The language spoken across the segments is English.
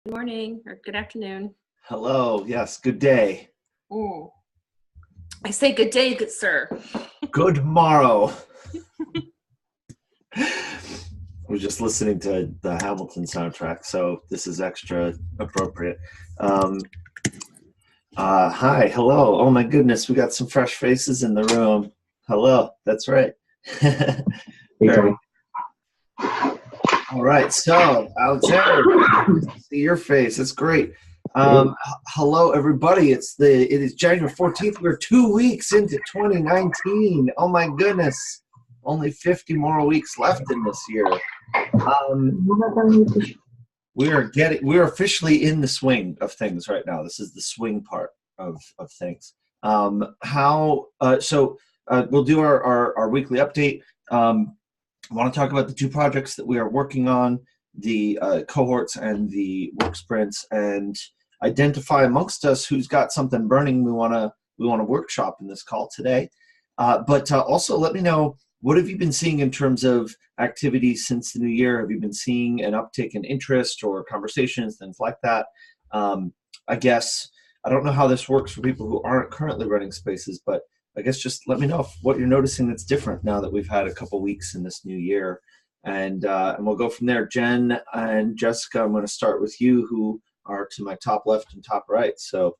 Good morning or good afternoon. Hello. Yes. Good day. Ooh. I say good day, good sir. Good morrow. I was just listening to the Hamilton soundtrack, so this is extra appropriate. Hi. Hello. Oh my goodness, we got some fresh faces in the room. Hello. That's right. Very. All right. So, Alexander, see your face. That's great. Hello, everybody. It is January 14th. We're 2 weeks into 2019. Oh my goodness. Only 50 more weeks left in this year. We're officially in the swing of things right now. This is the swing part of things. We'll do our weekly update. I want to talk about the two projects that we are working on, the cohorts and the work sprints, and identify amongst us who's got something burning we want to workshop in this call today. But also let me know, what have you been seeing in terms of activities since the new year? Have you been seeing an uptick in interest or conversations, things like that? I guess, I don't know how this works for people who aren't currently running spaces, but I guess just let me know what you're noticing that's different now that we've had a couple weeks in this new year. And we'll go from there. Jen and Jessica, I'm going to start with you, who are to my top left and top right. So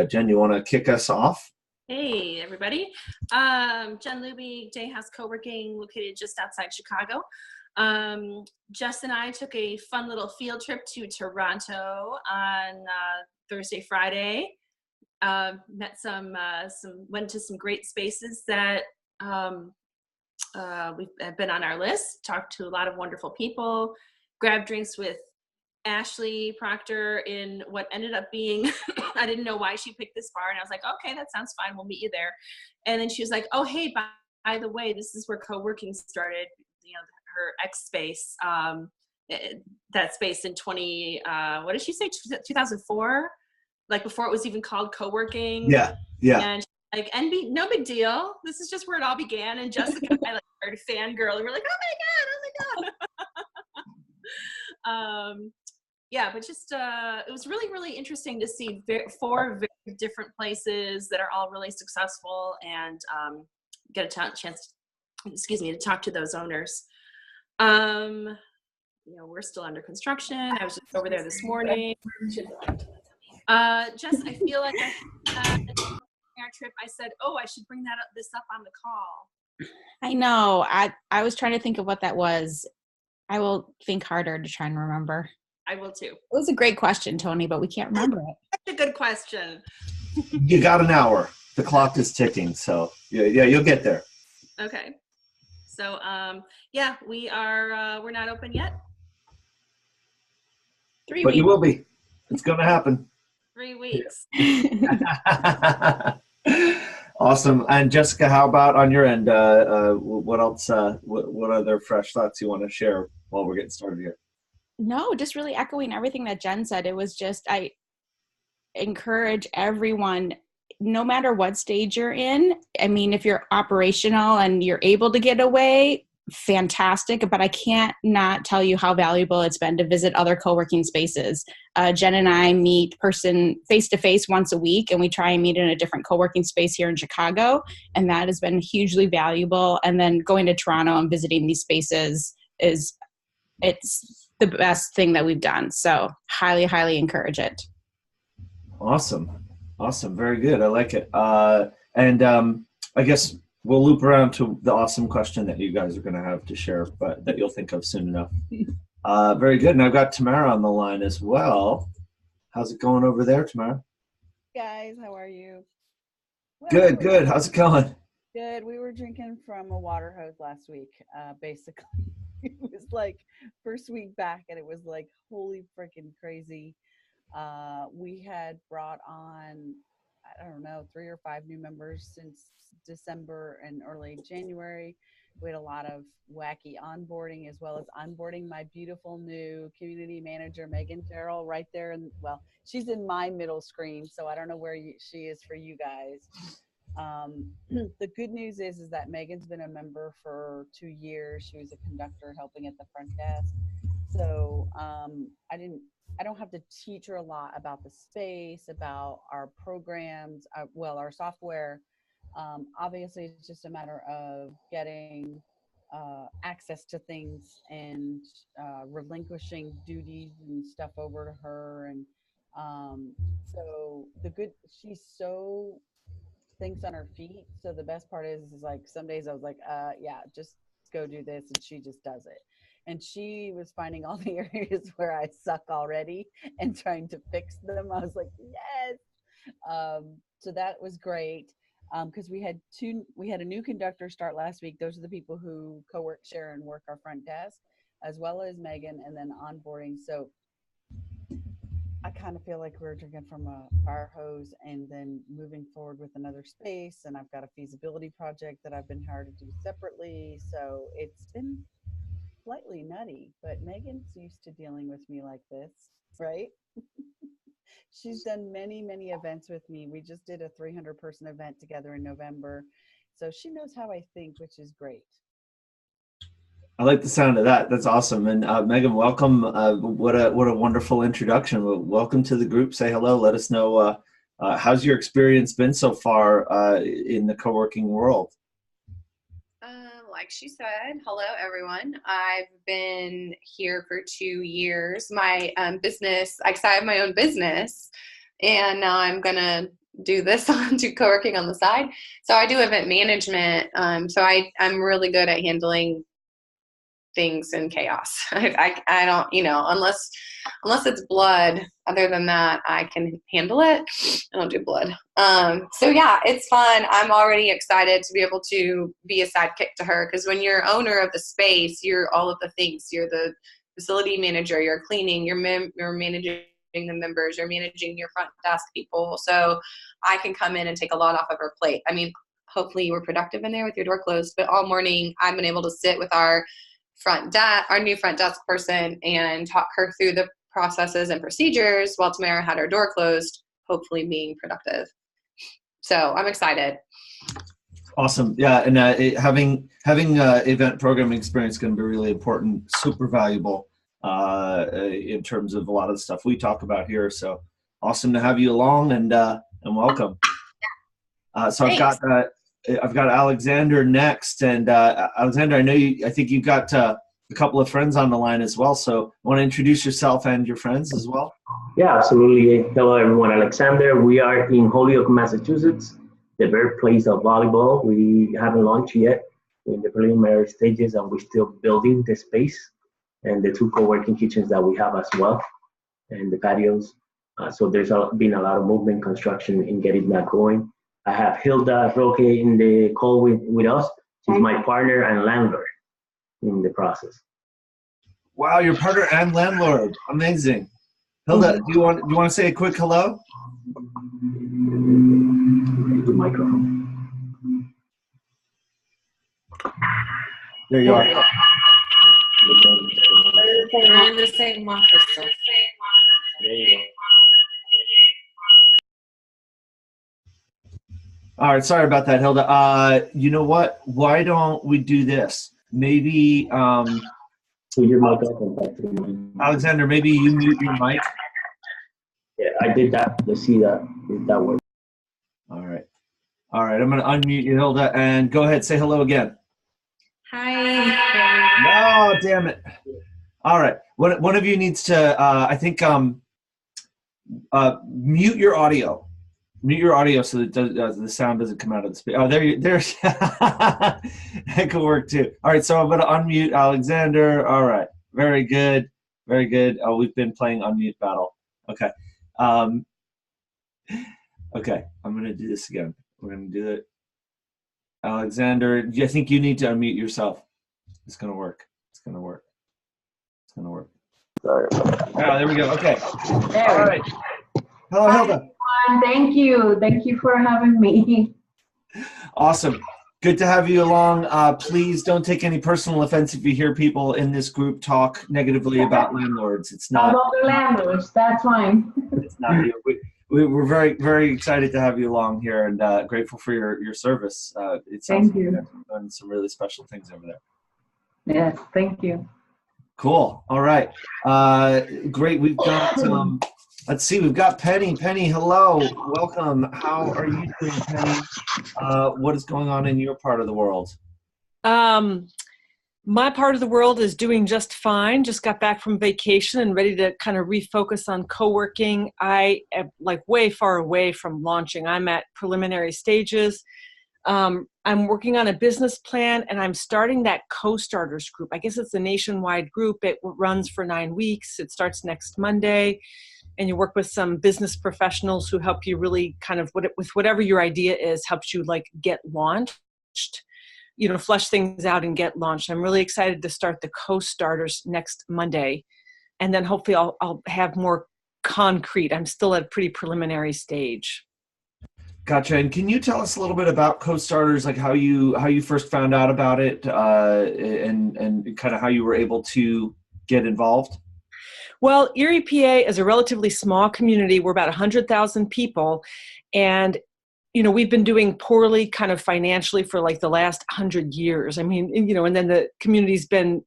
Jen, you want to kick us off? Hey, everybody. Jen Luby, Day House Co-working, located just outside Chicago. Jess and I took a fun little field trip to Toronto on Thursday, Friday. Went to some great spaces that we've been on our list, talked to a lot of wonderful people, grabbed drinks with Ashley Proctor in what ended up being, I didn't know why she picked this bar, and I was like, okay, that sounds fine, we'll meet you there. And then she was like, oh, hey, by the way, this is where co-working started, her X space, that space in what did she say, 2004? Like before it was even called co-working. Yeah. And like, no big deal. This is just where it all began. And Jessica and I started fangirl, and we're like, oh my God. Yeah, but just it was really, really interesting to see four very different places that are all really successful, and get a chance, to talk to those owners. We're still under construction. I was just over there this morning. Jess, I feel like our trip, I said, oh, I should bring this up on the call. I know. I was trying to think of what that was. I will think harder to try and remember. I will too. It was a great question, Tony, but we can't remember it. Such a good question. You got an hour. The clock is ticking, so yeah, you'll get there. Okay. So yeah, we are. We're not open yet. 3 but weeks. You will be. It's going to happen. 3 weeks. Awesome. And Jessica, how about on your end? What else? What other fresh thoughts you want to share while we're getting started here? No, just really echoing everything that Jen said. It was just, I encourage everyone, no matter what stage you're in. I mean, if you're operational and you're able to get away, fantastic. But I can't not tell you how valuable it's been to visit other co-working spaces. Jen and I meet face-to-face once a week, and we try and meet in a different co-working space here in Chicago. And that has been hugely valuable. And then going to Toronto and visiting these spaces it's the best thing that we've done. So highly, highly encourage it. Awesome. Very good. I like it. And I guess we'll loop around to the awesome question that you guys are going to have to share, but that you'll think of soon enough. Very good. And I've got Tamara on the line as well. How's it going over there, Tamara? Guys, how are you? Well, good. How's it going? Good. We were drinking from a water hose last week, basically. It was like first week back, and it was like holy freaking crazy. We had brought on, I don't know, 3 or 5 new members since December and early January. We had a lot of wacky onboarding, as well as onboarding my beautiful new community manager, Megan Terrell, right there. And well, she's in my middle screen, so I don't know where she is for you guys. The good news is that Megan's been a member for 2 years. She was a conductor helping at the front desk. So I don't have to teach her a lot about the space, about our programs, our software. Obviously, it's just a matter of getting access to things and relinquishing duties and stuff over to her. And so she's so thinks on her feet. So the best part is like some days I was like, yeah, just go do this, and she just does it. And she was finding all the areas where I suck already and trying to fix them. I was like, yes. So that was great. Because we had a new conductor start last week. Those are the people who co-work, share, and work our front desk, as well as Megan, and then onboarding. So I kind of feel like we're drinking from a fire hose and then moving forward with another space. And I've got a feasibility project that I've been hired to do separately. So it's been slightly nutty, but Megan's used to dealing with me like this, right? She's done many, many events with me. We just did a 300-person event together in November. So she knows how I think, which is great. I like the sound of that. That's awesome. And Megan, welcome. What a wonderful introduction. Welcome to the group. Say hello. Let us know how's your experience been so far in the co-working world. Like she said, hello everyone. I've been here for 2 years. My business, I have my own business, and now I'm gonna do this do co-working on the side. So I do event management. So I'm really good at handling things in chaos. I don't, unless it's blood. Other than that, I can handle it. I don't do blood. So yeah, it's fun. I'm already excited to be able to be a sidekick to her, because when you're owner of the space, you're all of the things. You're the facility manager. You're cleaning. You're managing the members. You're managing your front desk people. So I can come in and take a lot off of her plate. I mean, hopefully you were productive in there with your door closed, but all morning I've been able to sit with our new front desk person and talk her through the processes and procedures while Tamara had her door closed, hopefully being productive. So I'm excited. Awesome. Yeah. And having event programming experience can be really important, super valuable in terms of a lot of the stuff we talk about here. So awesome to have you along, and welcome. So Thanks. I've got Alexander next, and Alexander, I think you've got a couple of friends on the line as well. So want to introduce yourself and your friends as well? Yeah, absolutely. Hello, everyone. Alexander. We are in Holyoke, Massachusetts, the birthplace of volleyball. We haven't launched yet. We're in the preliminary stages, and we're still building the space and the 2 co-working kitchens that we have as well, and the patios. So there's been a lot of movement, construction in getting that going. I have Hilda Roque in the call with us. She's my partner and landlord in the process. Wow, your partner and landlord. Amazing. Hilda, do you want to say a quick hello? The microphone. There you are. We're in the same office. So. There you go. All right, sorry about that, Hilda. You know what? Why don't we do this? Maybe So your mic open. Alexander, maybe you mute your mic. Yeah, I did that. Let's see that if that works. All right. I'm going to unmute you, Hilda, and go ahead. Say hello again. Hi. No, damn it. All right. One of you needs to, I think, mute your audio. Mute your audio so that the sound doesn't come out of the space. Oh, there's that could work too. All right, so I'm going to unmute Alexander. All right, very good, very good. Oh, we've been playing unmute battle. Okay, okay. I'm going to do this again. We're going to do it. Alexander, I think you need to unmute yourself. It's going to work. It's going to work. It's going to work. Sorry. Oh, there we go. Okay. There. All right. Hello, Hilda. Thank you. Thank you for having me. Awesome. Good to have you along. Please don't take any personal offense if you hear people in this group talk negatively about landlords. It's not about the landlords. That's fine. It's not you. We're very, very excited to have you along here, and grateful for your service. It sounds Thank you. like you've done some really special things over there. Yes, thank you. Cool. All right. Great. We've got, let's see, we've got Penny. Penny, hello. Welcome. How are you doing, Penny? What is going on in your part of the world? My part of the world is doing just fine. Just got back from vacation and ready to kind of refocus on co-working. I am like way far away from launching. I'm at preliminary stages. I'm working on a business plan, and I'm starting that co-starters group. I guess it's a nationwide group. It runs for 9 weeks. It starts next Monday, and you work with some business professionals who help you really kind of, with whatever your idea is, helps you like get launched, flush things out and get launched. I'm really excited to start the co-starters next Monday, and then hopefully I'll have more concrete. I'm still at a pretty preliminary stage. Gotcha. And can you tell us a little bit about co-starters, like how you first found out about it, and kind of how you were able to get involved? Well, Erie, PA is a relatively small community. We're about 100,000 people, and we've been doing poorly kind of financially for like the last 100 years. I mean, and then the community's been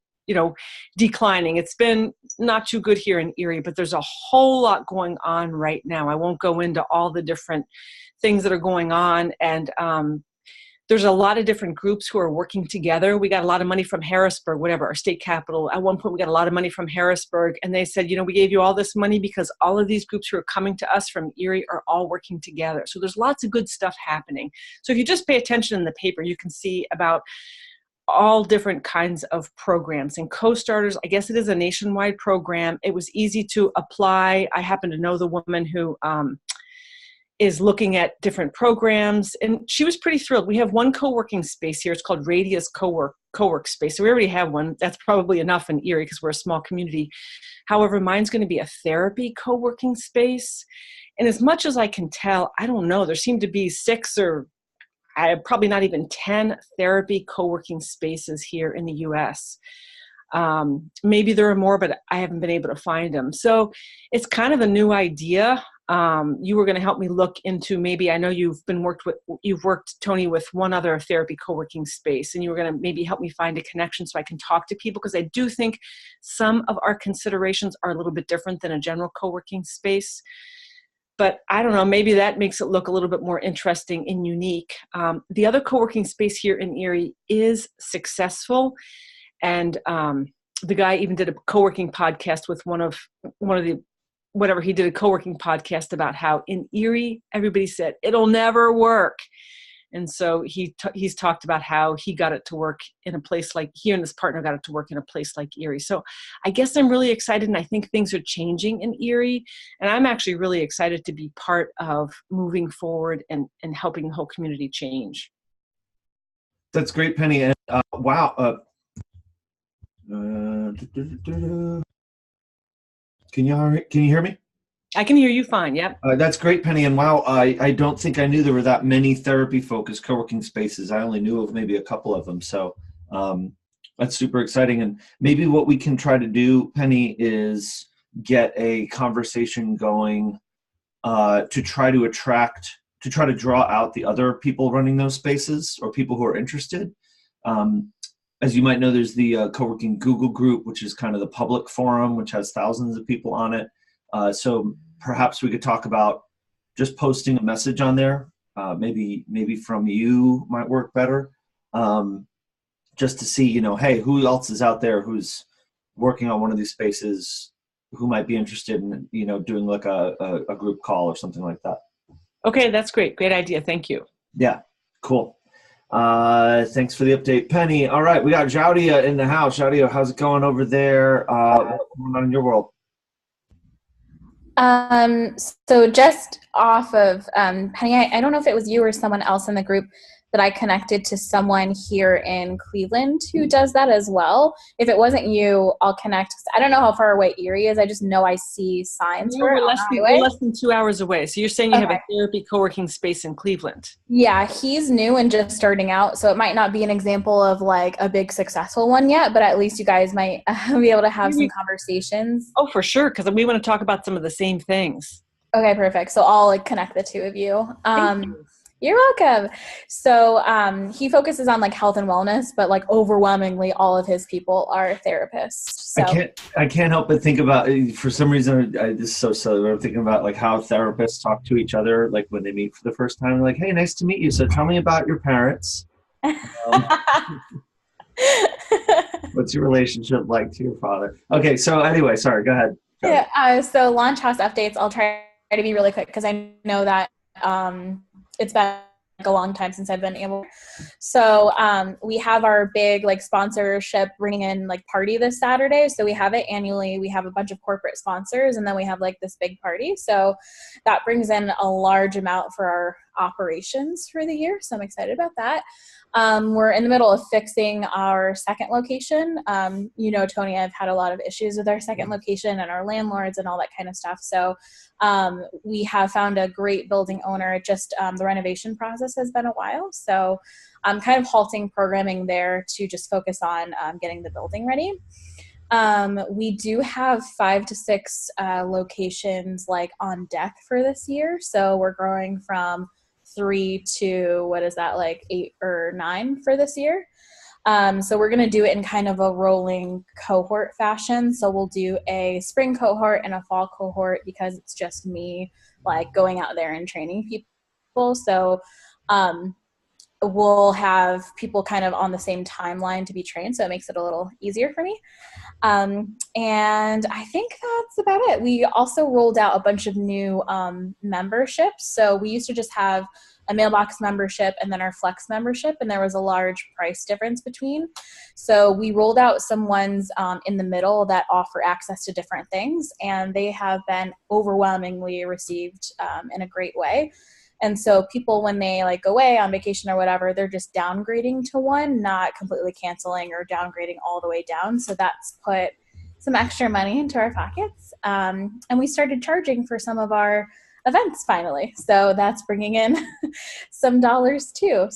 declining. It's been not too good here in Erie, but there's a whole lot going on right now. I won't go into all the different things that are going on. And there's a lot of different groups who are working together. We got a lot of money from Harrisburg, whatever, our state capital. At one point, we got a lot of money from Harrisburg. And they said, we gave you all this money because all of these groups who are coming to us from Erie are all working together. So there's lots of good stuff happening. So if you just pay attention in the paper, you can see about all different kinds of programs. And co-starters, I guess it is a nationwide program. It was easy to apply. I happen to know the woman who is looking at different programs, and she was pretty thrilled. We have one co-working space here. It's called Radius Co-work Space. So we already have one. That's probably enough in Erie because we're a small community. However, mine's going to be a therapy co-working space. And as much as I can tell, I don't know, there seem to be 6 or probably not even 10 therapy co-working spaces here in the US. Maybe there are more, but I haven't been able to find them. So it's kind of a new idea. You were going to help me look into, maybe, I know you've worked, Tony, with one other therapy co-working space, and you were going to maybe help me find a connection so I can talk to people, because I do think some of our considerations are a little bit different than a general co-working space. But I don't know, maybe that makes it look a little bit more interesting and unique. The other co-working space here in Erie is successful. And the guy even did a co-working podcast with one of the, whatever, he did a co-working podcast about how in Erie, everybody said, it'll never work. And so he's talked about how he got it to work in a place like, he and his partner got it to work in a place like Erie. So I guess I'm really excited, and I think things are changing in Erie. And I'm actually really excited to be part of moving forward and helping the whole community change. That's great, Penny. And wow. Can you hear me? I can hear you fine. Yep. That's great, Penny. And wow, I don't think I knew there were that many therapy-focused co-working spaces. I only knew of maybe a couple of them. So that's super exciting. And maybe what we can try to do, Penny, is get a conversation going to try to draw out the other people running those spaces or people who are interested. As you might know, there's the co-working Google group, which is kind of the public forum, which has thousands of people on it. So perhaps we could talk about just posting a message on there. Maybe from you might work better. Just to see, hey, who else is out there who's working on one of these spaces, who might be interested in, doing like a group call or something like that. Okay, that's great. Great idea. Thank you. Yeah, cool. Thanks for the update, Penny. All right, we got Jaudia in the house. Jaudia, how's it going over there? What's going on in your world? So just off of Penny, I don't know if it was you or someone else in the group that I connected to someone here in Cleveland who does that as well. If it wasn't you, I'll connect. I don't know how far away Erie is. I just know I see signs for it. We're less than 2 hours away. So you're saying you have a therapy co-working space in Cleveland? Yeah, he's new and just starting out. So it might not be an example of like a big successful one yet, but at least you guys might be able to have some conversations. Oh, for sure. Because we want to talk about some of the same things. Okay, perfect. So I'll connect the two of you. Thank you. You're welcome. So he focuses on like health and wellness, but like overwhelmingly all of his people are therapists. So I can't help but think about, for some reason, this is so silly, but I'm thinking about like how therapists talk to each other, like when they meet for the first time, like, hey, nice to meet you. So tell me about your parents. What's your relationship like to your father? Okay, so anyway, sorry, go ahead. Yeah, so launch house updates, I'll try to be really quick because I know that it's been like a long time since I've been able. So we have our big like sponsorship bringing in like party this Saturday. So we have it annually. We have a bunch of corporate sponsors and then we have like this big party. So that brings in a large amount for our operations for the year. So I'm excited about that. We're in the middle of fixing our second location. Tony, I've had a lot of issues with our second location and our landlords and all that kind of stuff. So we have found a great building owner. Just the renovation process has been a while. So I'm kind of halting programming there to just focus on getting the building ready. We do have 5 to 6 locations like on deck for this year. So we're growing from 3 to like 8 or 9 for this year. So we're going to do it in kind of a rolling cohort fashion. So we'll do a spring cohort and a fall cohort because it's just me like going out there and training people. So we'll have people kind of on the same timeline to be trained. So it makes it a little easier for me. And I think that's about it. We also rolled out a bunch of new memberships. So we used to just have a mailbox membership and then our flex membership, and there was a large price difference between. So we rolled out some ones in the middle that offer access to different things, and they have been overwhelmingly received in a great way. And so people, when they like go away on vacation or whatever, they're just downgrading to one, not completely canceling or downgrading all the way down. So that's put some extra money into our pockets. And we started charging for some of our events finally. So that's bringing in some dollars too.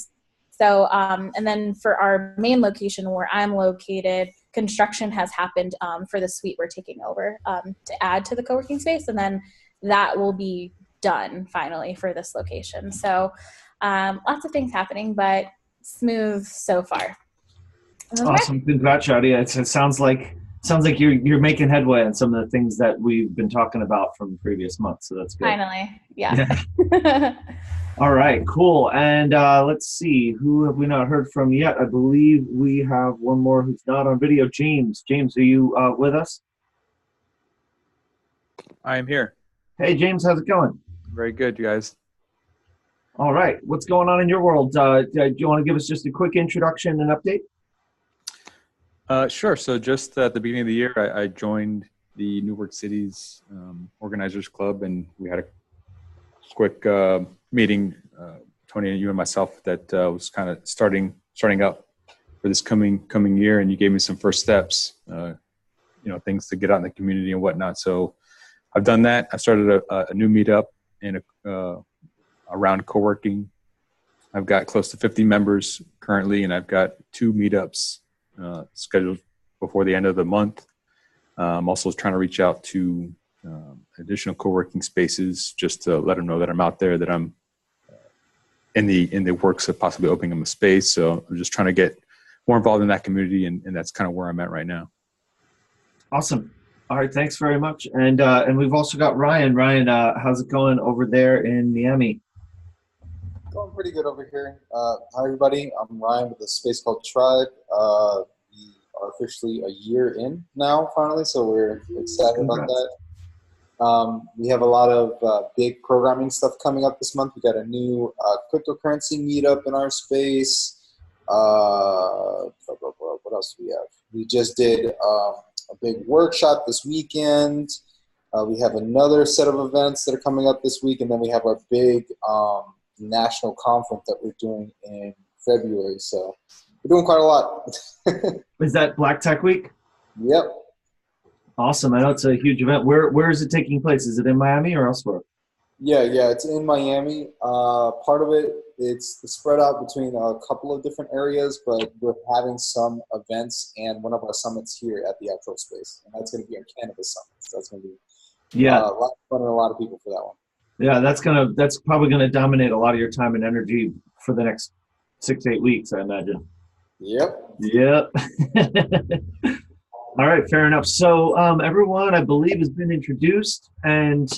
So, and then for our main location where I'm located, construction has happened for the suite we're taking over to add to the co-working space. And then that will be done finally for this location. So lots of things happening, but smooth so far. Awesome. Congrats, Shadi. It sounds like you're making headway on some of the things that we've been talking about from previous months. So that's good. Finally. Yeah. All right, cool. And let's see, who have we not heard from yet? I believe we have one more who's not on video. James, are you with us? I am here. Hey, James, how's it going? Very good, you guys. All right. What's going on in your world? Do you want to give us just a quick introduction and update? Sure. So just at the beginning of the year, I joined the New York City's Organizers Club, and we had a quick meeting, Tony and you and myself, that was kind of starting up for this coming year. And you gave me some first steps, things to get out in the community and whatnot. So I've done that. I started a new meetup around co-working. I've got close to 50 members currently, and I've got 2 meetups scheduled before the end of the month. I'm also trying to reach out to additional co-working spaces just to let them know that I'm out there, that I'm in the works of possibly opening them a space. So I'm just trying to get more involved in that community, and that's kind of where I'm at right now. Awesome. All right, thanks very much. And we've also got Ryan. Ryan, how's it going over there in Miami? Going pretty good over here. Hi, everybody. I'm Ryan with a space called Tribe. We are officially a year in now, finally, so we're excited about that. We have a lot of big programming stuff coming up this month. We got a new cryptocurrency meetup in our space. What else do we have? We just did a big workshop this weekend. We have another set of events that are coming up this week, and then we have our big national conference that we're doing in February. So we're doing quite a lot. Is that Black Tech Week? Yep. Awesome. I know it's a huge event. Where is it taking place? Is it in Miami or elsewhere? Yeah, it's in Miami. Part of it's spread out between a couple of different areas, but we're having some events and one of our summits here at the actual space. And that's going to be our cannabis summit. So that's going to be a lot of fun and a lot of people for that one. Yeah, that's probably gonna dominate a lot of your time and energy for the next 6 to 8 weeks, I imagine. Yep. Yep. All right, fair enough. So everyone, I believe, has been introduced, and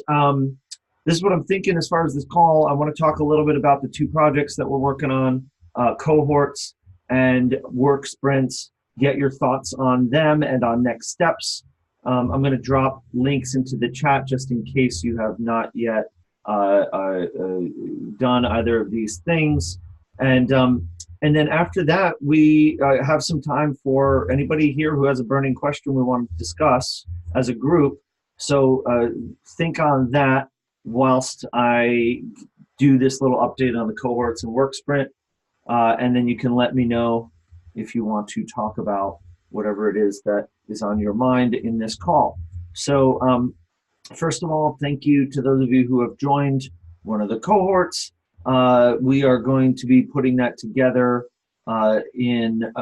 this is what I'm thinking as far as this call. I want to talk a little bit about the two projects that we're working on, Cohorts and Work Sprints, get your thoughts on them and on next steps. I'm going to drop links into the chat just in case you have not yet done either of these things. And then after that, we have some time for anybody here who has a burning question we want to discuss as a group. So think on that whilst I do this little update on the Cohorts and Work Sprint. And then you can let me know if you want to talk about whatever it is that is on your mind in this call. So first of all, thank you to those of you who have joined one of the cohorts. We are going to be putting that together in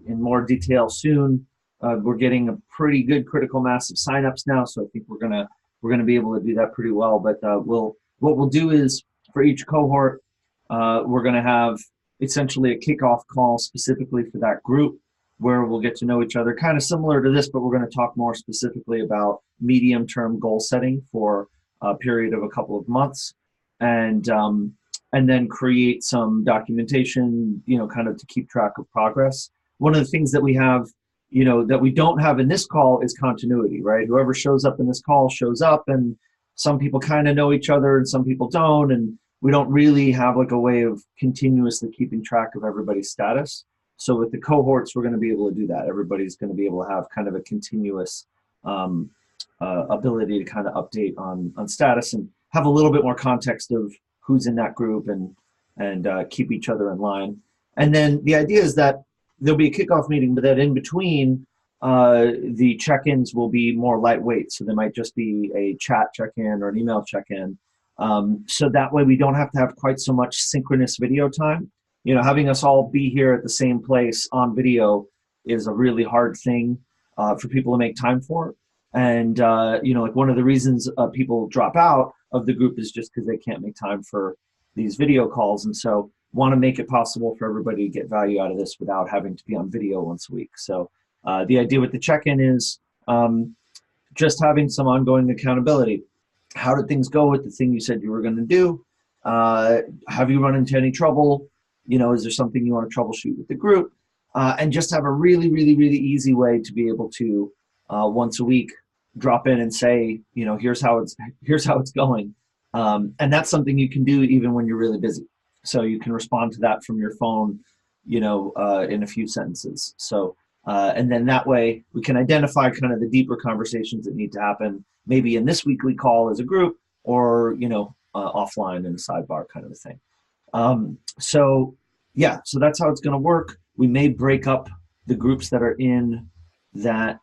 more detail soon. We're getting a pretty good critical mass of signups now, so I think we're gonna be able to do that pretty well. But what we'll do is for each cohort, we're gonna have essentially a kickoff call specifically for that group, where we'll get to know each other, kind of similar to this, but we're going to talk more specifically about medium-term goal setting for a period of a couple of months, and then create some documentation, kind of to keep track of progress. One of the things that we have, that we don't have in this call is continuity, right? Whoever shows up in this call shows up, and some people kind of know each other and some people don't, and we don't really have like a way of continuously keeping track of everybody's status. So with the cohorts, we're going to be able to do that. Everybody's going to be able to have kind of a continuous ability to kind of update on status and have a little bit more context of who's in that group and keep each other in line. And then the idea is that there'll be a kickoff meeting, but that in between, the check-ins will be more lightweight. So there might just be a chat check-in or an email check-in. So that way we don't have to have quite so much synchronous video time. Having us all be here at the same place on video is a really hard thing for people to make time for. And, like one of the reasons people drop out of the group is just because they can't make time for these video calls. And so want to make it possible for everybody to get value out of this without having to be on video once a week. So the idea with the check-in is just having some ongoing accountability. How did things go with the thing you said you were going to do? Have you run into any trouble? Is there something you want to troubleshoot with the group? And just have a really, really, really easy way to be able to once a week drop in and say, here's how it's going. And that's something you can do even when you're really busy. So you can respond to that from your phone, in a few sentences. So and then that way we can identify kind of the deeper conversations that need to happen, maybe in this weekly call as a group, or offline in a sidebar kind of a thing. So that's how it's going to work. We may break up the groups that are in that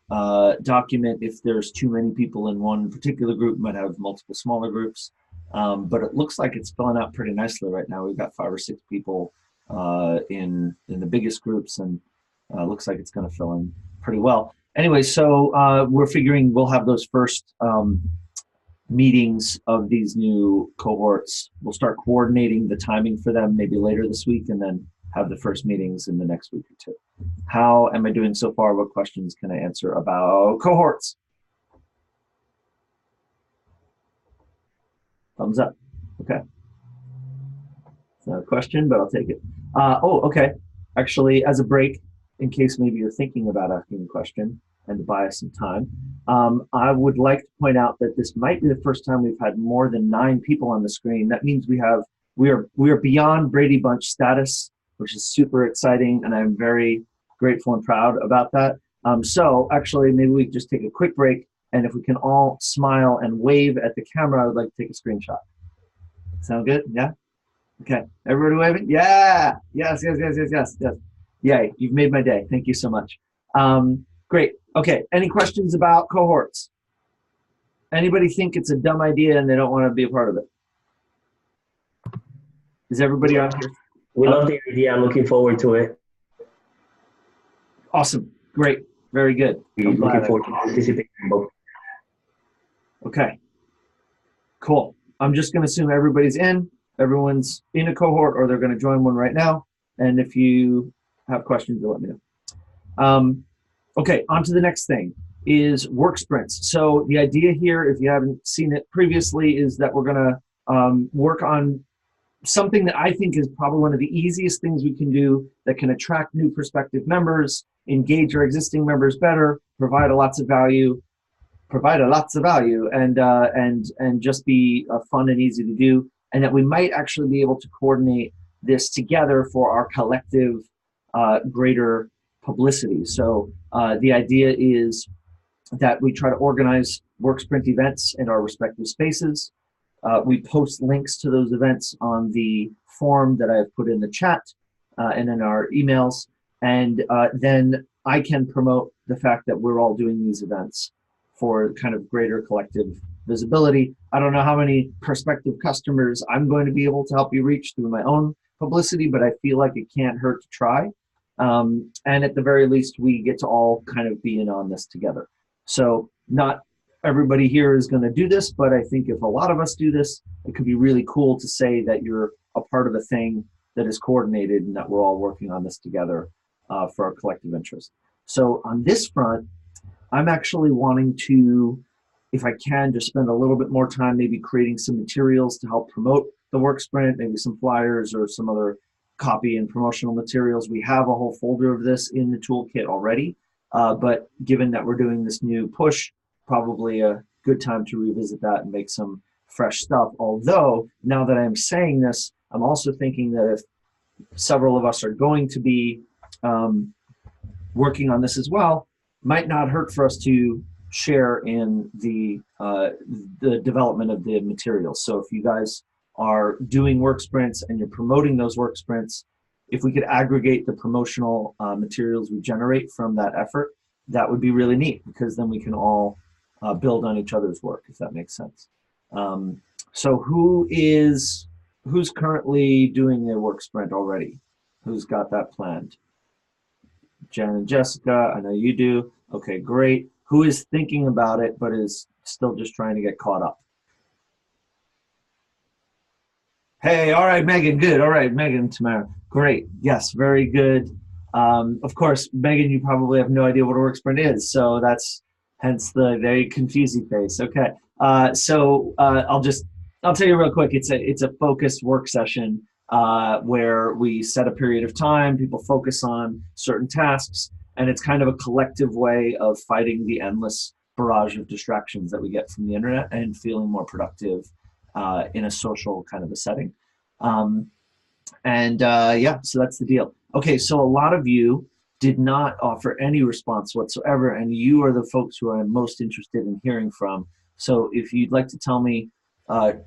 document. If there's too many people in one particular group, we might have multiple smaller groups. But it looks like it's filling out pretty nicely right now. We've got 5 or 6 people in the biggest groups, and looks like it's going to fill in pretty well. Anyway, so we're figuring we'll have those first meetings of these new cohorts. We'll start coordinating the timing for them maybe later this week, and then have the first meetings in the next week or two. How am I doing so far? What questions can I answer about cohorts? Thumbs up. Okay. It's not a question, but I'll take it. Okay. Actually, as a break, in case maybe you're thinking about asking a question and to buy us some time, I would like to point out that this might be the first time we've had more than 9 people on the screen. That means we are beyond Brady Bunch status, which is super exciting, and I'm very grateful and proud about that. So actually, maybe we can just take a quick break, and if we can all smile and wave at the camera, I would like to take a screenshot. Sound good? Yeah? Okay. Everybody waving? Yeah! Yes. Yay, you've made my day. Thank you so much. Great. Okay, any questions about cohorts? Anybody think it's a dumb idea and they don't want to be a part of it? Is everybody on here? We love the idea. I'm looking forward to it. Awesome. Great. Very good. We're looking forward to participating in both. Okay. Cool. I'm just going to assume everybody's in. Everyone's in a cohort, or they're going to join one right now. And if you have questions, you'll let me know. Okay, on to the next thing is work sprints. So the idea here, if you haven't seen it previously, is that we're going to work on something that I think is probably one of the easiest things we can do that can attract new prospective members, engage our existing members better, provide lots of value, and just be fun and easy to do, and that we might actually be able to coordinate this together for our collective greater publicity. So the idea is that we try to organize work sprint events in our respective spaces. We post links to those events on the form that I've put in the chat and in our emails. And then I can promote the fact that we're all doing these events for kind of greater collective visibility. I don't know how many prospective customers I'm going to be able to help you reach through my own publicity, but I feel like it can't hurt to try. And at the very least, we get to all kind of be in on this together. So not everybody here is going to do this, but I think if a lot of us do this, it could be really cool to say that you're a part of a thing that is coordinated and that we're all working on this together for our collective interest. So on this front, I'm actually wanting to, if I can, just spend a little bit more time maybe creating some materials to help promote the work sprint, maybe some flyers or some other copy and promotional materials. We have a whole folder of this in the toolkit already, but given that we're doing this new push, probably a good time to revisit that and make some fresh stuff. Although, now that I'm saying this, I'm also thinking that if several of us are going to be working on this as well, might not hurt for us to share in the development of the materials. So if you guys are doing work sprints and you're promoting those work sprints, if we could aggregate the promotional materials we generate from that effort, that would be really neat, because then we can all build on each other's work, if that makes sense. So who's currently doing a work sprint already? Who's got that planned? Jen and Jessica, I know you do. Okay, great. Who is thinking about it but is still just trying to get caught up? Hey, all right, Megan, good. All right, Megan, Tamara, great. Yes, very good. Of course, Megan, you probably have no idea what a work sprint is, so that's hence the very confusing face. Okay, I'll tell you real quick. It's a focused work session where we set a period of time, people focus on certain tasks, and it's kind of a collective way of fighting the endless barrage of distractions that we get from the internet and feeling more productive in a social kind of a setting. Yeah, so that's the deal. Okay, so a lot of you did not offer any response whatsoever, and you are the folks who I'm most interested in hearing from. So if you'd like to tell me,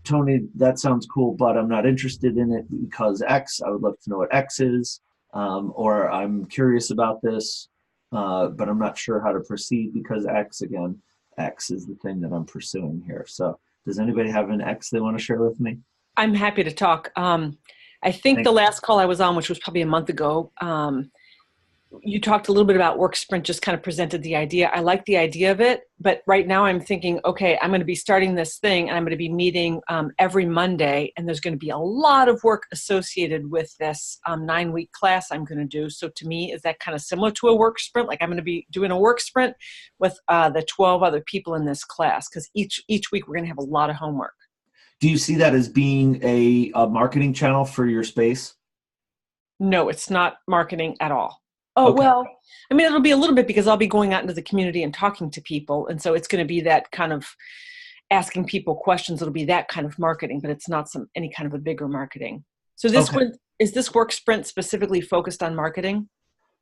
Tony, that sounds cool, but I'm not interested in it because X, I would love to know what X is, or I'm curious about this, but I'm not sure how to proceed because X, again, X is the thing that I'm pursuing here. So does anybody have an X they want to share with me? I'm happy to talk. I think the last call I was on, which was probably a month ago, you talked a little bit about work sprint, just kind of presented the idea. I like the idea of it, but right now I'm thinking, okay, I'm going to be starting this thing and I'm going to be meeting every Monday, and there's going to be a lot of work associated with this 9-week class I'm going to do. So to me, is that kind of similar to a work sprint? Like I'm going to be doing a work sprint with the 12 other people in this class, because each week we're going to have a lot of homework. Do you see that as being a marketing channel for your space? No, it's not marketing at all. Oh, okay. Well, I mean, it'll be a little bit because I'll be going out into the community and talking to people. And so it's going to be that kind of asking people questions. It'll be that kind of marketing, but it's not any kind of a bigger marketing. So is this work sprint specifically focused on marketing?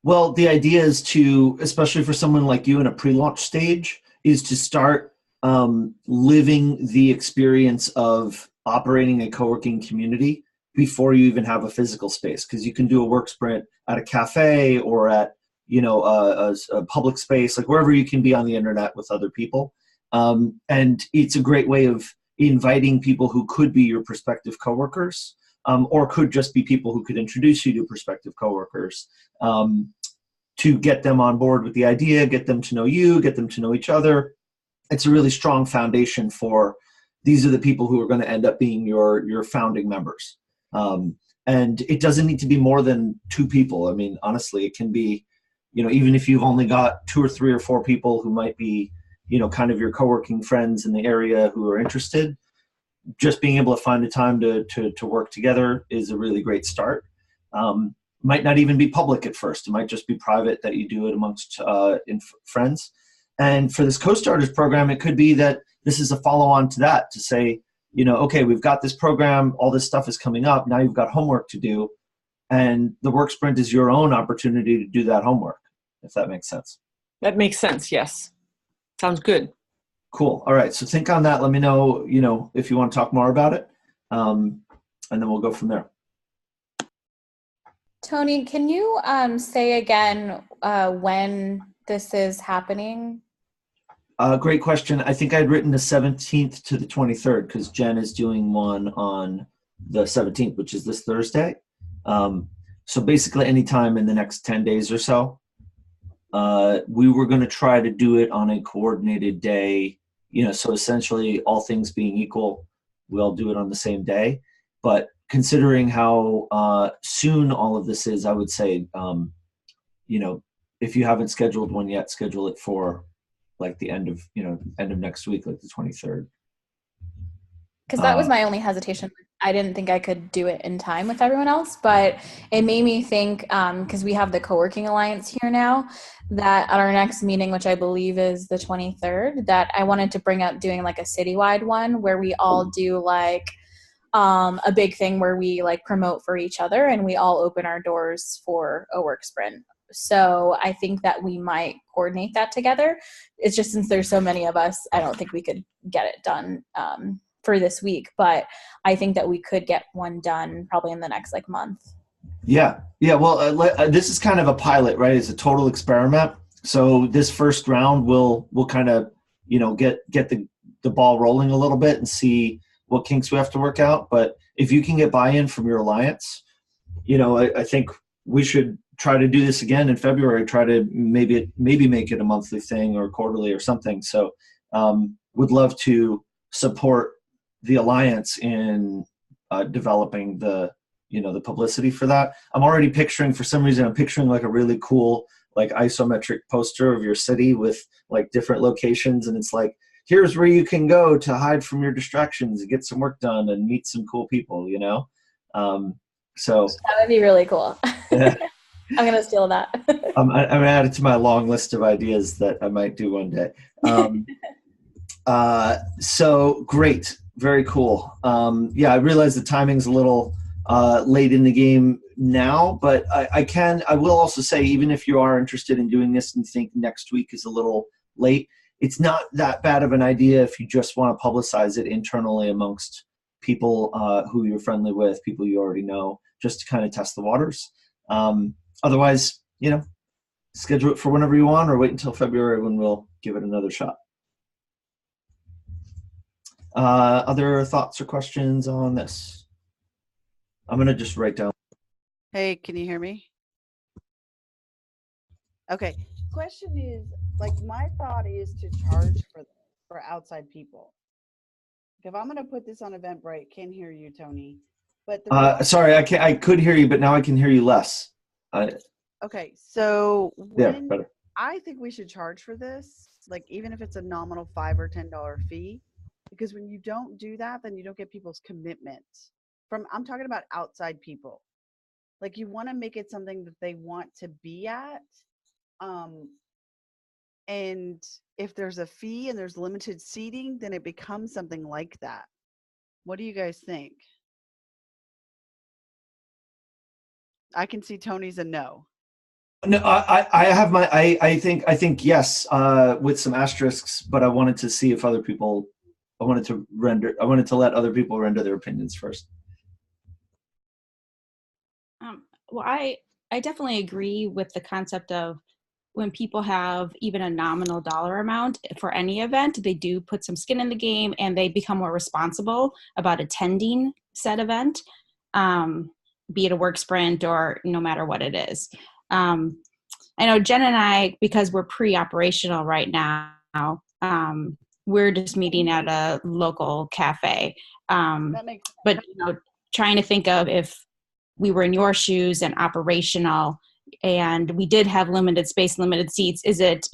Well, the idea is to, especially for someone like you in a pre-launch stage, is to start living the experience of operating a co-working community before you even have a physical space, because you can do a work sprint at a cafe or at a public space, like wherever you can be on the internet with other people. And it's a great way of inviting people who could be your prospective coworkers, or could just be people who could introduce you to prospective coworkers, to get them on board with the idea, get them to know you, get them to know each other. It's a really strong foundation for these are the people who are going to end up being your founding members. And it doesn't need to be more than 2 people. I mean, honestly, it can be, even if you've only got 2 or 3 or 4 people who might be, kind of your co-working friends in the area who are interested, just being able to find a time to work together is a really great start. Might not even be public at first. It might just be private that you do it amongst friends. And for this Co-Starters program, it could be that this is a follow-on to that, to say, okay, we've got this program, all this stuff is coming up, now you've got homework to do, and the work sprint is your own opportunity to do that homework, if that makes sense. That makes sense, yes. Sounds good. Cool. All right, so think on that. Let me know, if you want to talk more about it, and then we'll go from there. Tony, can you say again when this is happening? Great question. I think I'd written the 17th to the 23rd because Jen is doing one on the 17th, which is this Thursday. So basically any time in the next 10 days or so. We were going to try to do it on a coordinated day, so essentially all things being equal, we'll do it on the same day. But considering how soon all of this is, I would say, if you haven't scheduled one yet, schedule it for like the end of next week, like the 23rd. Because that was my only hesitation. I didn't think I could do it in time with everyone else, but it made me think, because we have the Co-working Alliance here now, that at our next meeting, which I believe is the 23rd, that I wanted to bring up doing like a citywide one where we all do like a big thing where we like promote for each other and we all open our doors for a work sprint. So I think that we might coordinate that together. It's just since there's so many of us, I don't think we could get it done for this week, but I think that we could get one done probably in the next like month. Yeah. Well, this is kind of a pilot, right? It's a total experiment. So this first round we'll kind of, get the ball rolling a little bit and see what kinks we have to work out. But if you can get buy-in from your alliance, I think we should try to do this again in February, try to maybe make it a monthly thing or quarterly or something. So would love to support the alliance in developing the publicity for that. I'm already picturing, for some reason, like a really cool like isometric poster of your city with like different locations. And it's like, here's where you can go to hide from your distractions and get some work done and meet some cool people, So that would be really cool. Yeah. I'm going to steal that. I'm add it to my long list of ideas that I might do one day. So great. Very cool. I realize the timing's a little late in the game now, but I will also say, even if you are interested in doing this and think next week is a little late, it's not that bad of an idea if you just want to publicize it internally amongst people who you're friendly with, people you already know, just to kind of test the waters. Otherwise, schedule it for whenever you want or wait until February when we'll give it another shot. Other thoughts or questions on this? I'm going to just write down. Hey, can you hear me? Okay. Question is, like, my thought is to charge for outside people. If I'm going to put this on Eventbrite, can't hear you, Tony. But sorry, I could hear you, but now I can hear you less. Okay, so better. I think we should charge for this, like even if it's a nominal $5 or $10 fee, because when you don't do that, then you don't get people's commitment. I'm talking about outside people. Like, you want to make it something that they want to be at. And if there's a fee and there's limited seating, then it becomes something like that. What do you guys think? I can see Tony's a no. No, I have my, I think yes, with some asterisks, but I wanted to see if other people, I wanted to let other people render their opinions first. Well, I definitely agree with the concept of when people have even a nominal dollar amount for any event, they do put some skin in the game and they become more responsible about attending said event, be it a work sprint or no matter what it is. I know Jen and I, because we're pre-operational right now, we're just meeting at a local cafe. That makes sense. But trying to think of if we were in your shoes and operational and we did have limited space, limited seats, is it,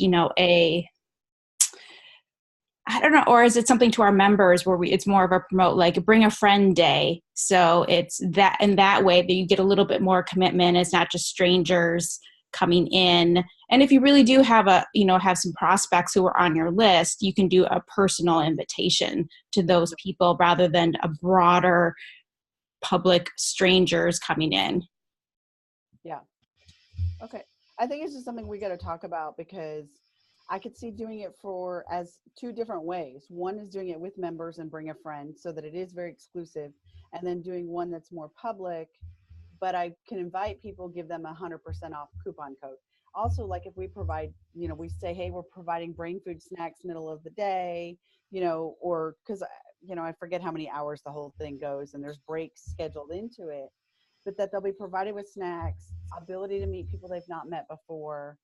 I don't know, or is it something to our members where it's more of a promote, like bring a friend day. So it's that, in that way that you get a little bit more commitment. It's not just strangers coming in. And if you really do have have some prospects who are on your list, you can do a personal invitation to those people rather than a broader public strangers coming in. Yeah. Okay. I think it's just something we got to talk about, because I could see doing it as two different ways. One is doing it with members and bring a friend so that it is very exclusive, and then doing one that's more public, but I can invite people, give them 100% off coupon code. Also, like if we provide, we say, hey, we're providing brain food snacks middle of the day, or because, I forget how many hours the whole thing goes and there's breaks scheduled into it, but that they'll be provided with snacks, ability to meet people they've not met before.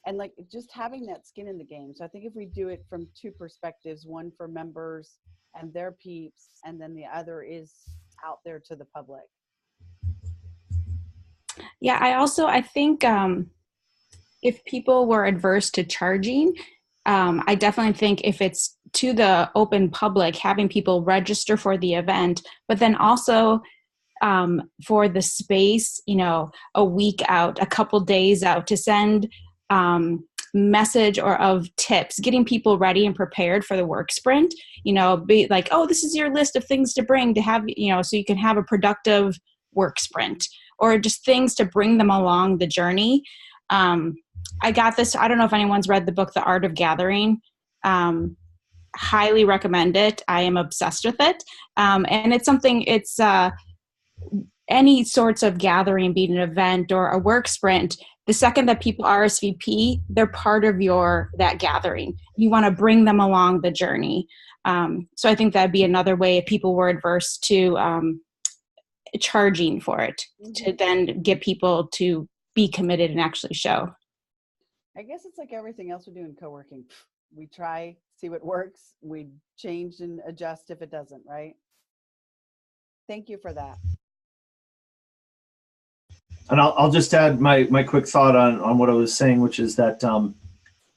And like just having that skin in the game. So I think if we do it from two perspectives, one for members and their peeps, and then the other is out there to the public. Yeah, I think if people were adverse to charging, I definitely think if it's to the open public, having people register for the event, but then also for the space, a week out, a couple days out, to send message or of tips, getting people ready and prepared for the work sprint, be like, oh, this is your list of things to bring to have, so you can have a productive work sprint, or just things to bring them along the journey. I got this. I don't know if anyone's read the book, The Art of Gathering. Highly recommend it. I am obsessed with it. And it's something, any sorts of gathering, be it an event or a work sprint, the second that people RSVP, they're part of that gathering. You want to bring them along the journey. So I think that'd be another way if people were adverse to charging for it, to then get people to be committed and actually show. I guess it's like everything else we do in co-working. We try, see what works. We change and adjust if it doesn't, right? Thank you for that. And I'll just add my quick thought on what I was saying, which is that,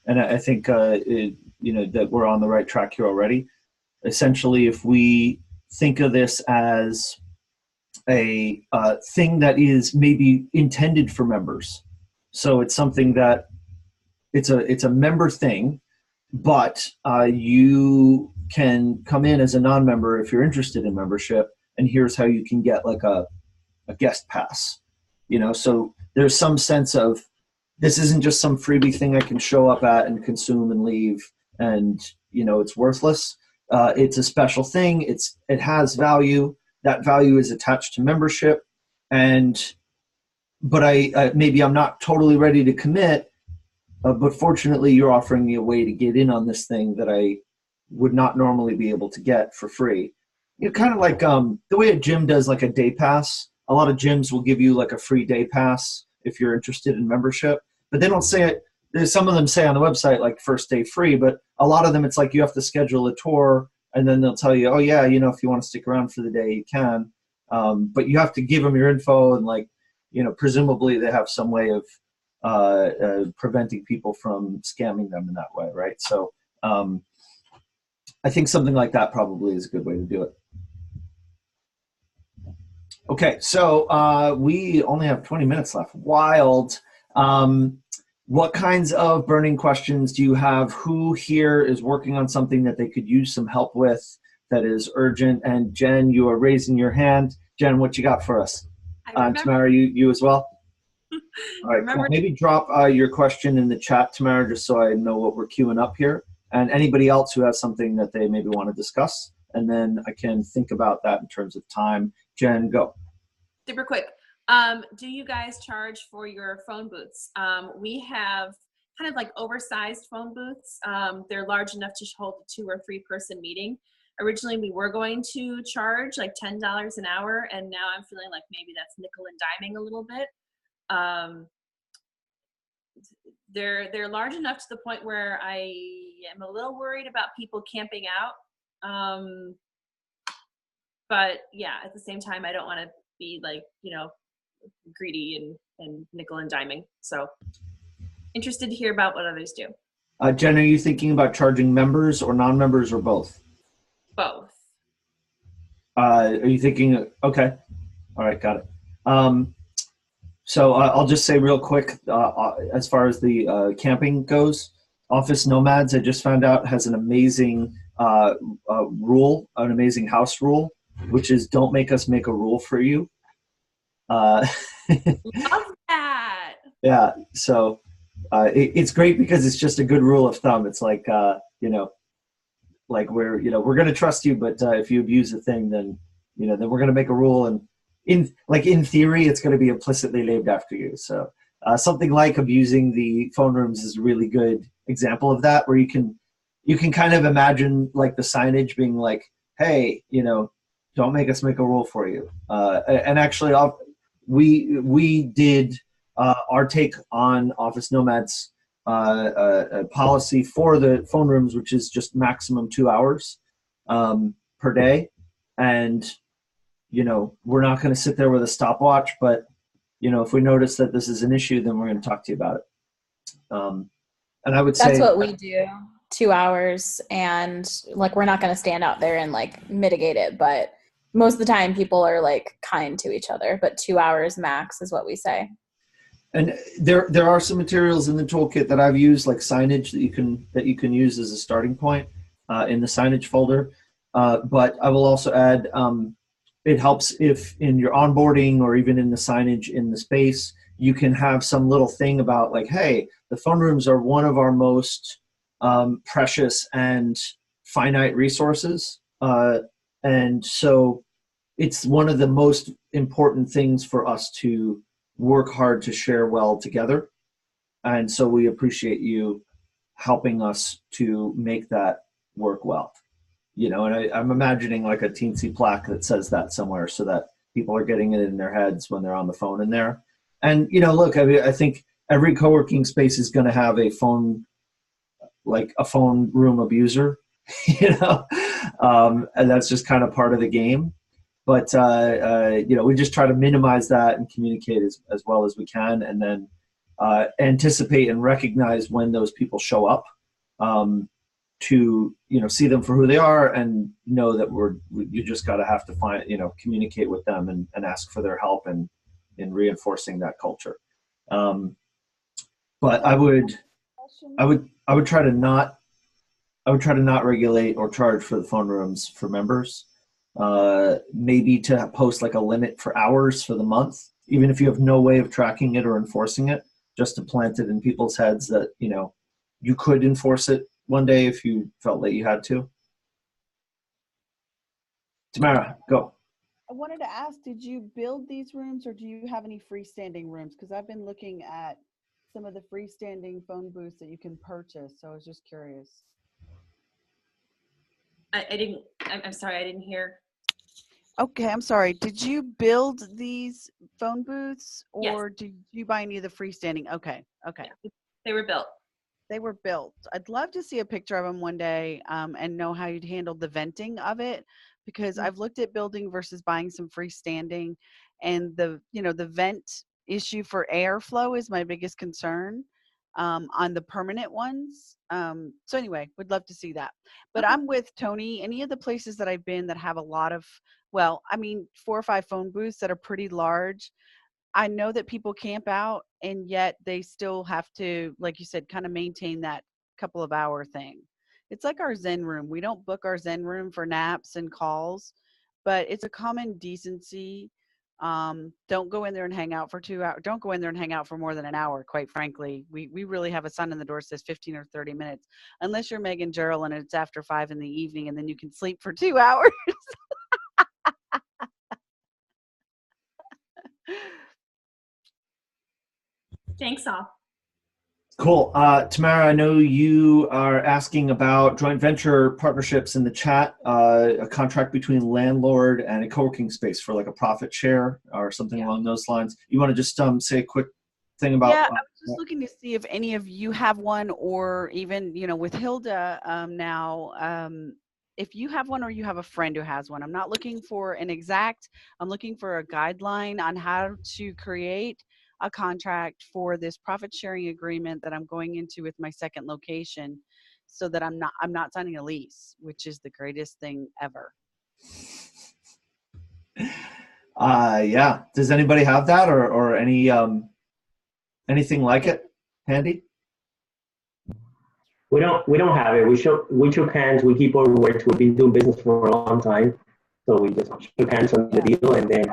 and I think that we're on the right track here already. Essentially, if we think of this as a thing that is maybe intended for members, so it's something that it's a member thing, but you can come in as a non-member if you're interested in membership, and here's how you can get like a guest pass. So there's some sense of, this isn't just some freebie thing I can show up at and consume and leave and, it's worthless. It's a special thing. It has value. That value is attached to membership. But maybe I'm not totally ready to commit, but fortunately you're offering me a way to get in on this thing that I would not normally be able to get for free. Kind of like the way a gym does like a day pass. A lot of gyms will give you like a free day pass if you're interested in membership, but they don't say it. There's some of them say on the website like first day free, but a lot of them it's like you have to schedule a tour, and then they'll tell you, oh yeah, if you want to stick around for the day, you can, but you have to give them your info, and presumably they have some way of preventing people from scamming them in that way, right? So I think something like that probably is a good way to do it. Okay, so we only have 20 minutes left. Wild. What kinds of burning questions do you have? Who here is working on something that they could use some help with that is urgent? And Jen, you are raising your hand. Jen, what you got for us? Tamara, you as well? All right, cool. Maybe drop your question in the chat, Tamara, just so I know what we're queuing up here. And anybody else who has something that they maybe want to discuss. And then I can think about that in terms of time. Jen, go. Super quick. Do you guys charge for your phone booths? We have kind of like oversized phone booths. They're large enough to hold a 2 or 3 person meeting. Originally, we were going to charge like $10 an hour, and now I'm feeling like maybe that's nickel and diming a little bit. they're large enough to the point where I am a little worried about people camping out. But yeah, at the same time, I don't want to be like, greedy and nickel and diming. So interested to hear about what others do. Jen, are you thinking about charging members or non-members or both? Both. Are you thinking, okay, all right, got it. So I'll just say real quick, as far as the camping goes, Office Nomads, I just found out, has an amazing rule, an amazing house rule, which is don't make us make a rule for you. Love that. Yeah, so it's great because it's just a good rule of thumb. It's like, like we're going to trust you, but if you abuse a thing, then we're going to make a rule, and in theory, it's going to be implicitly named after you. So something like abusing the phone rooms is a really good example of that, where you can kind of imagine like the signage being like, hey, don't make us make a rule for you. And actually, we did our take on Office Nomads policy for the phone rooms, which is just maximum 2 hours per day. And, we're not going to sit there with a stopwatch, but, if we notice that this is an issue, then we're going to talk to you about it. And I would say that's what we do, 2 hours. And like, we're not going to stand out there and like mitigate it, but most of the time people are like kind to each other, but 2 hours max is what we say. And there are some materials in the toolkit that I've used, like signage that you can use as a starting point in the signage folder. But I will also add, it helps if in your onboarding or even in the signage in the space, you can have some little thing about like, hey, the phone rooms are one of our most precious and finite resources. And so it's one of the most important things for us to work hard to share well together. And so we appreciate you helping us to make that work well. And I'm imagining like a teensy plaque that says that somewhere so that people are getting it in their heads when they're on the phone in there. And, look, I think every co-working space is going to have a phone room abuser, and that's just kind of part of the game. But, we just try to minimize that and communicate as well as we can, and then anticipate and recognize when those people show up to, see them for who they are and know that you just got to have to find, communicate with them and ask for their help and in reinforcing that culture. But I would try to not regulate or charge for the phone rooms for members. Maybe to post like a limit for hours for the month, even if you have no way of tracking it or enforcing it, just to plant it in people's heads that, you could enforce it one day if you felt that you had to. Tamara, go. I wanted to ask, did you build these rooms or do you have any freestanding rooms? Because I've been looking at some of the freestanding phone booths that you can purchase. So I was just curious. I'm sorry, I didn't hear. Okay, I'm sorry. Did you build these phone booths or Yes. did you buy any of the freestanding? Okay. Yeah, they were built. They were built. I'd love to see a picture of them one day and know how you'd handle the venting of it, because I've looked at building versus buying some freestanding, and the vent issue for airflow is my biggest concern on the permanent ones. So anyway, would love to see that. But I'm with Tony. Any of the places that I've been that have a lot of, 4 or 5 phone booths that are pretty large, I know that people camp out and yet they still have to, like you said, kind of maintain that couple of hour thing. It's like our Zen room. We don't book our Zen room for naps and calls, but it's a common decency. Don't go in there and hang out for 2 hours. Don't go in there and hang out for more than an hour, quite frankly. We really have a sign on the door that says 15 or 30 minutes, unless you're Megan Gerald and it's after 5 in the evening and then you can sleep for 2 hours. Thanks all. Cool. Tamara, I know you are asking about joint venture partnerships in the chat, a contract between landlord and a co-working space for like a profit share or something along those lines. You want to just say a quick thing about? Yeah, I was just looking to see if any of you have one, or even, you know, with Hilda now, if you have one or you have a friend who has one. I'm not looking for an exact, I'm looking for a guideline on how to create a contract for this profit sharing agreement that I'm going into with my second location, so that I'm not signing a lease, which is the greatest thing ever. Yeah. Does anybody have that, or any anything like it handy? We don't have it. We shook hands. We keep our words. We've been doing business for a long time, so we just shook hands on the deal. And then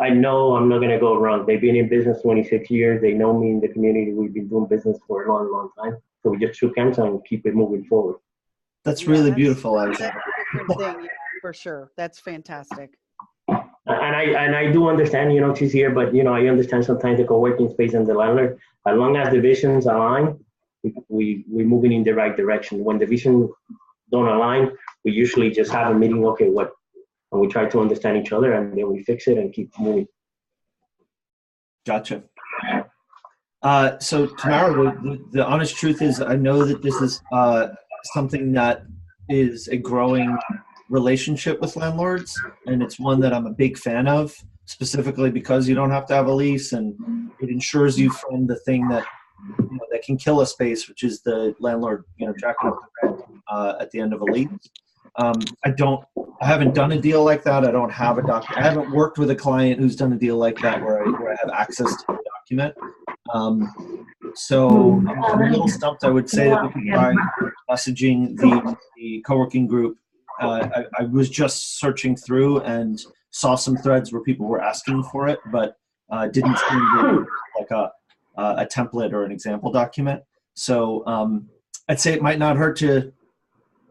I know I'm not gonna go wrong. They've been in business 26 years. They know me in the community. We've been doing business for a long, long time. So we just shook hands and keep it moving forward. That's really beautiful, That's Alexander. a different thing, yeah, for sure. That's fantastic. And I do understand, you know, she's here, but you know, I understand sometimes the co-working space and the landlord. As long as the visions align, we're moving in the right direction. When the visions don't align, we usually just have a meeting. Okay, what? And we try to understand each other, and then we fix it and keep moving. Gotcha. So Tamara, the honest truth is, I know that this is something that is a growing relationship with landlords, and it's one that I'm a big fan of, specifically because you don't have to have a lease, and it ensures you from the thing that, you know, that can kill a space, which is the landlord, you know, jacking up the rent at the end of a lease. I haven't done a deal like that. I don't have a I haven't worked with a client who's done a deal like that where I have access to the document. So I'm a little stumped. I would say that we could try messaging the co-working group. I was just searching through and saw some threads where people were asking for it, but didn't see like a template or an example document. So I'd say it might not hurt to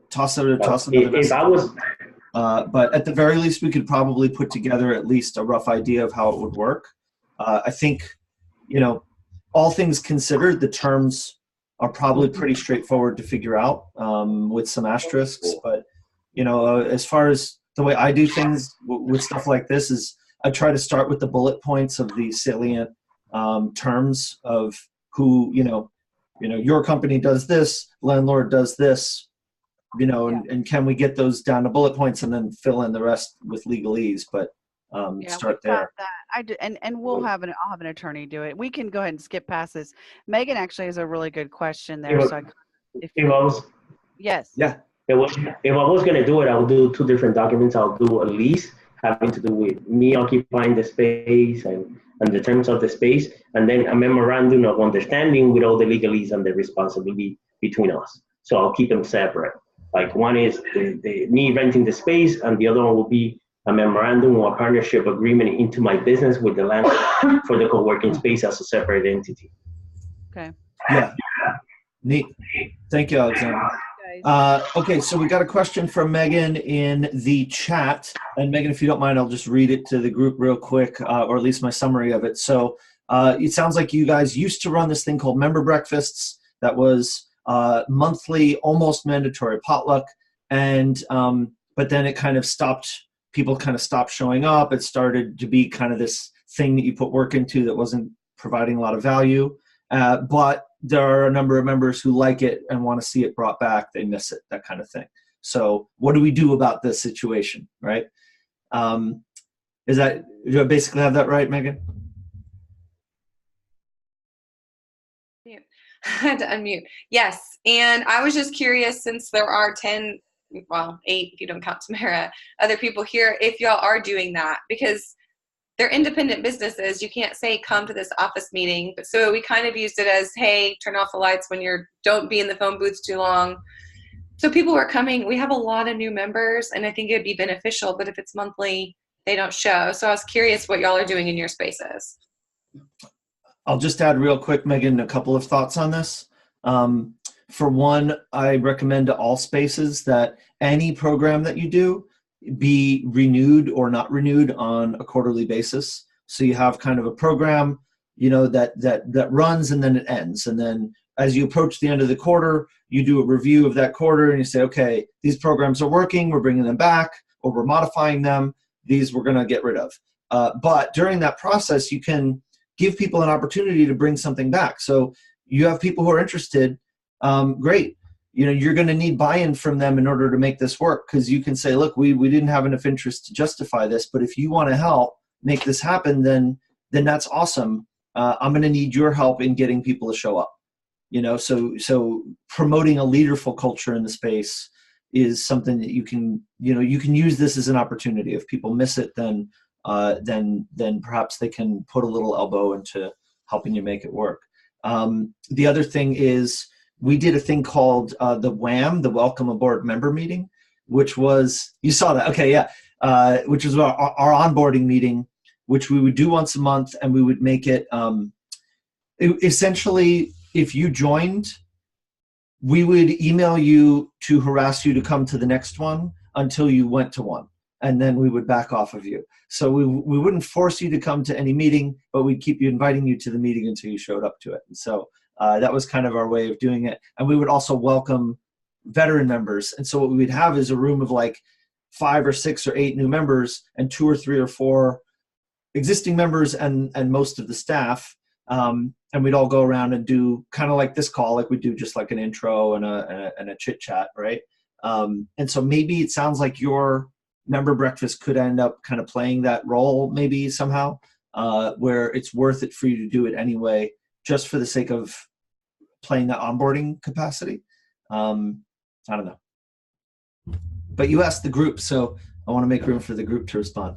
toss another message. But at the very least, we could probably put together at least a rough idea of how it would work. I think, you know, all things considered, the terms are probably pretty straightforward to figure out with some asterisks. But, you know, as far as the way I do things with stuff like this is I try to start with the bullet points of the salient terms of who, you know, your company does this, landlord does this, you know, and can we get those down to bullet points and then fill in the rest with legalese, but start there. I do, and I'll have an attorney do it. We can go ahead and skip past this. Megan actually has a really good question there. Yes. Yeah. If I was going to do it, I'll do two different documents. I'll do a lease having to do with me occupying the space and the terms of the space, and then a memorandum of understanding with all the legalese and the responsibility between us. So I'll keep them separate. Like one is the me renting the space, and the other one will be a memorandum or a partnership agreement into my business with the landlord for the co-working space as a separate entity. Okay. Yeah. Neat. Thank you, Alexander. Okay, so we got a question from Megan in the chat. And Megan, if you don't mind, I'll just read it to the group real quick, or at least my summary of it. So it sounds like you guys used to run this thing called member breakfasts that was monthly, almost mandatory potluck. And but then it kind of stopped, people kind of stopped showing up. It started to be kind of this thing that you put work into that wasn't providing a lot of value. But there are a number of members who like it and want to see it brought back. They miss it, that kind of thing. So what do we do about this situation, right? Do I basically have that right, Megan? I had to unmute. Yes, and I was just curious, since there are 8 if you don't count Tamara, other people here, if y'all are doing that, because they're independent businesses. You can't say, come to this office meeting. But so we kind of used it as, hey, turn off the lights when don't be in the phone booths too long. So people are coming. We have a lot of new members, and I think it'd be beneficial, but if it's monthly, they don't show. So I was curious what y'all are doing in your spaces. I'll just add real quick, Megan, a couple of thoughts on this. For one, I recommend to all spaces that any program that you do be renewed or not renewed on a quarterly basis. So you have kind of a program, you know, that runs and then it ends. And then as you approach the end of the quarter, you do a review of that quarter and you say, okay, these programs are working, we're bringing them back, or we're modifying them. These we're going to get rid of. But during that process, you can give people an opportunity to bring something back. So you have people who are interested, great. You know, you're going to need buy-in from them in order to make this work, because you can say, look, we didn't have enough interest to justify this, but if you want to help make this happen, then that's awesome. I'm going to need your help in getting people to show up. You know, so promoting a leaderful culture in the space is something that you can use this as an opportunity. If people miss it, then perhaps they can put a little elbow into helping you make it work. The other thing is, we did a thing called the WAM, the Welcome Aboard Member Meeting, which was, you saw that, okay, yeah, which was our onboarding meeting, which we would do once a month, and we would make it, essentially, if you joined, we would email you to harass you to come to the next one until you went to one, and then we would back off of you. So we wouldn't force you to come to any meeting, but we'd keep you inviting you to the meeting until you showed up to it. And so that was kind of our way of doing it. And we would also welcome veteran members. And so what we would have is a room of like 5 or 6 or 8 new members, and 2 or 3 or 4 existing members and most of the staff. And we'd all go around and do kind of like this call, like we do just like an intro and a chit chat, right? And so maybe it sounds like your member breakfast could end up kind of playing that role maybe somehow, where it's worth it for you to do it anyway, just for the sake of playing that onboarding capacity. I don't know. But you asked the group, so I want to make room for the group to respond.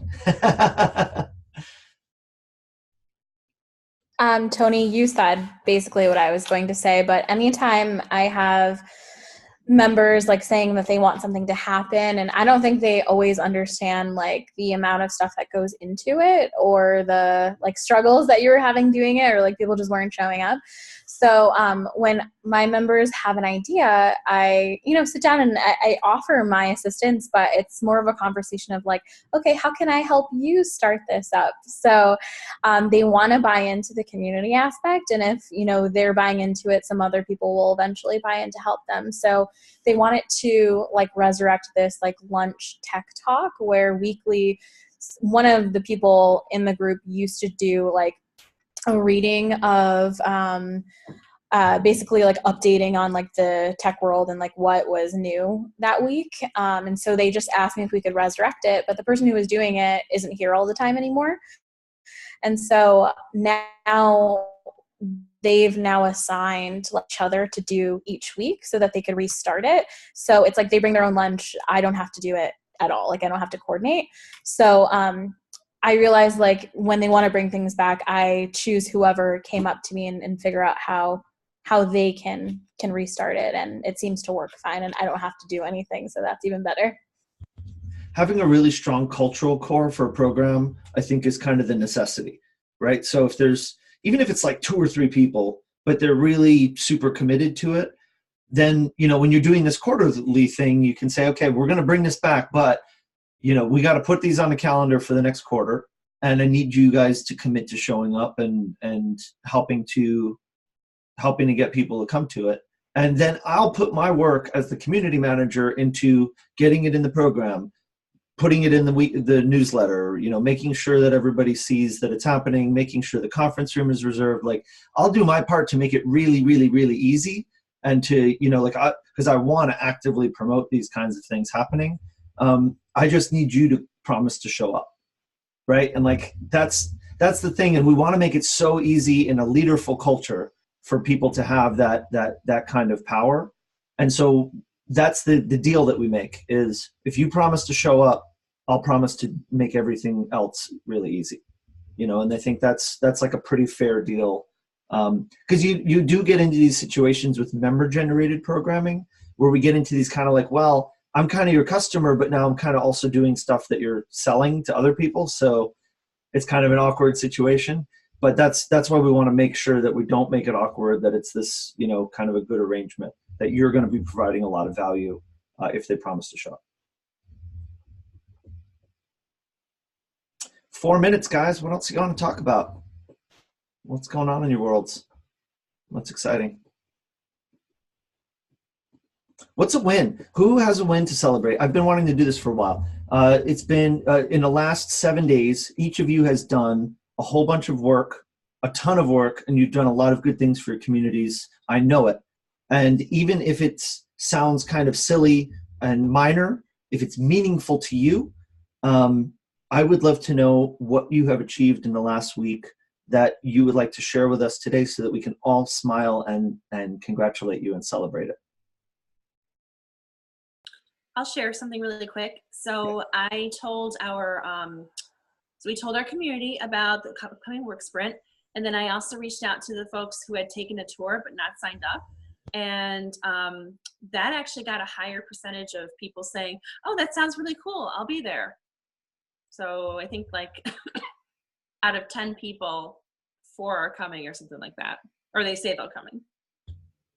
Tony, you said basically what I was going to say, but anytime I have members like saying that they want something to happen, and I don't think they always understand like the amount of stuff that goes into it, or the like struggles that you're having doing it, or like people just weren't showing up. So when my members have an idea, I, sit down and I offer my assistance, but it's more of a conversation of like, okay, how can I help you start this up? So they want to buy into the community aspect. And if, they're buying into it, some other people will eventually buy in to help them. So they want it to like resurrect this like lunch tech talk, where weekly, one of the people in the group used to do like a reading of basically like updating on like the tech world and like what was new that week. And so they just asked me if we could resurrect it, but the person who was doing it isn't here all the time anymore. And so now they've now assigned each other to do each week so that they could restart it. So it's like they bring their own lunch. I don't have to do it at all. Like I don't have to coordinate. So I realized like when they want to bring things back, I choose whoever came up to me and figure out how they can restart it. And it seems to work fine, and I don't have to do anything. So that's even better. Having a really strong cultural core for a program, I think, is kind of the necessity, right? So if there's, even if it's like 2 or 3 people, but they're really super committed to it, then, when you're doing this quarterly thing, you can say, okay, we're going to bring this back, but we got to put these on the calendar for the next quarter, and I need you guys to commit to showing up and helping to get people to come to it. And then I'll put my work as the community manager into getting it in the program, putting it in the newsletter, making sure that everybody sees that it's happening, making sure the conference room is reserved. Like I'll do my part to make it really, really, really easy, and to, because I want to actively promote these kinds of things happening. I just need you to promise to show up, right? And like that's the thing, and we want to make it so easy in a leaderful culture for people to have that kind of power. And so that's the deal that we make, is if you promise to show up, I'll promise to make everything else really easy, and I think that's like a pretty fair deal, because you do get into these situations with member generated programming where we get into these kind of like, well, I'm kind of your customer, but now I'm kind of also doing stuff that you're selling to other people. So it's kind of an awkward situation, but that's why we want to make sure that we don't make it awkward, that it's this, kind of a good arrangement, that you're going to be providing a lot of value if they promise to show up. 4 minutes, guys. What else are you going to talk about? What's going on in your worlds? What's exciting? What's a win? Who has a win to celebrate? I've been wanting to do this for a while. It's been in the last 7 days, each of you has done a whole bunch of work a ton of work and you've done a lot of good things for your communities. I know it. And even if it sounds kind of silly and minor, if it's meaningful to you, I would love to know what you have achieved in the last week that you would like to share with us today so that we can all smile and congratulate you and celebrate it. I'll share something really quick. So I told we told our community about the upcoming work sprint. And then I also reached out to the folks who had taken a tour but not signed up. And that actually got a higher percentage of people saying, oh, that sounds really cool, I'll be there. So I think like out of 10 people, 4 are coming or something like that. Or they say they'll coming.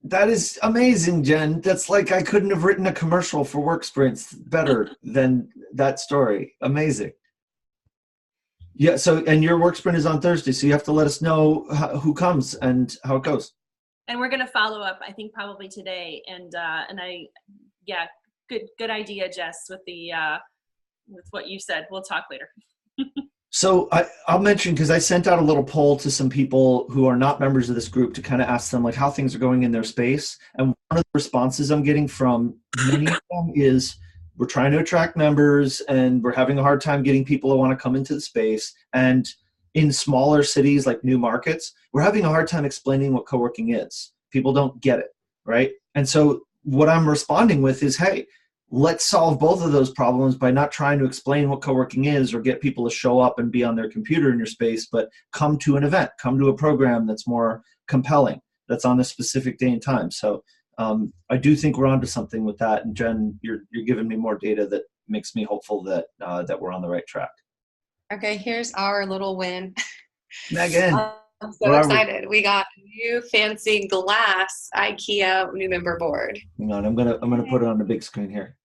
That is amazing, Jen. That's like I couldn't have written a commercial for work sprints better than that story. Amazing. Yeah, so, and your work sprint is on Thursday, so you have to let us know who comes and how it goes. And we're going to follow up, I think probably today. And yeah, good idea, Jess, with what you said. We'll talk later. So I'll mention, because I sent out a little poll to some people who are not members of this group to kind of ask them like how things are going in their space. And one of the responses I'm getting from many of them is, we're trying to attract members and we're having a hard time getting people who want to come into the space. And in smaller cities like new markets, we're having a hard time explaining what co-working is. People don't get it, right? And so what I'm responding with is, hey, let's solve both of those problems by not trying to explain what co-working is or get people to show up and be on their computer in your space, but come to an event, come to a program that's more compelling, that's on a specific day and time. So I do think we're onto something with that. And Jen, you're giving me more data that makes me hopeful that that we're on the right track. Okay, here's our little win. Megan, I'm so excited. We got a new fancy glass IKEA new member board. Hang on, I'm gonna put it on the big screen here.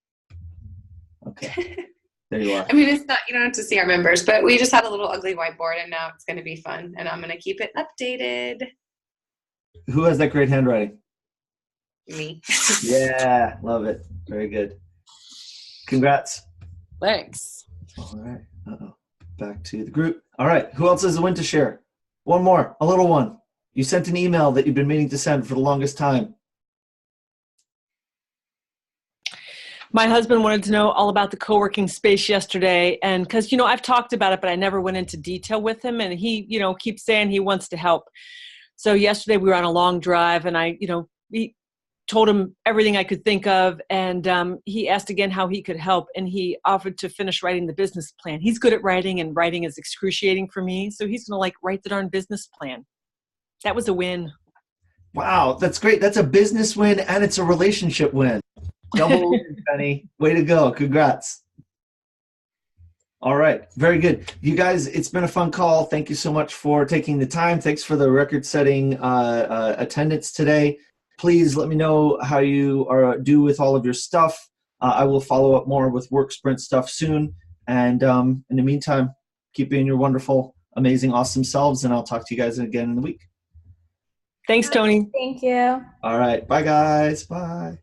Okay, there you are. I mean, it's not, you don't have to see our members, but we just had a little ugly whiteboard, and now it's going to be fun, and I'm going to keep it updated. Who has that great handwriting? Me. Yeah, love it. Very good. Congrats. Thanks. All right. Back to the group. All right. Who else has a win to share? One more, a little one. You sent an email that you've been meaning to send for the longest time. My husband wanted to know all about the co-working space yesterday. And because, I've talked about it, but I never went into detail with him. And he, keeps saying he wants to help. So yesterday we were on a long drive and I, he told him everything I could think of. And he asked again how he could help. And he offered to finish writing the business plan. He's good at writing, and writing is excruciating for me. So he's going to write the darn business plan. That was a win. Wow, that's great. That's a business win and it's a relationship win. Double win, Penny. Way to go. Congrats. All right. Very good. You guys, it's been a fun call. Thank you so much for taking the time. Thanks for the record-setting attendance today. Please let me know how you do with all of your stuff. I will follow up more with work sprint stuff soon. And in the meantime, keep being your wonderful, amazing, awesome selves. And I'll talk to you guys again in the week. Thanks, Tony. Thank you. All right. Bye, guys. Bye.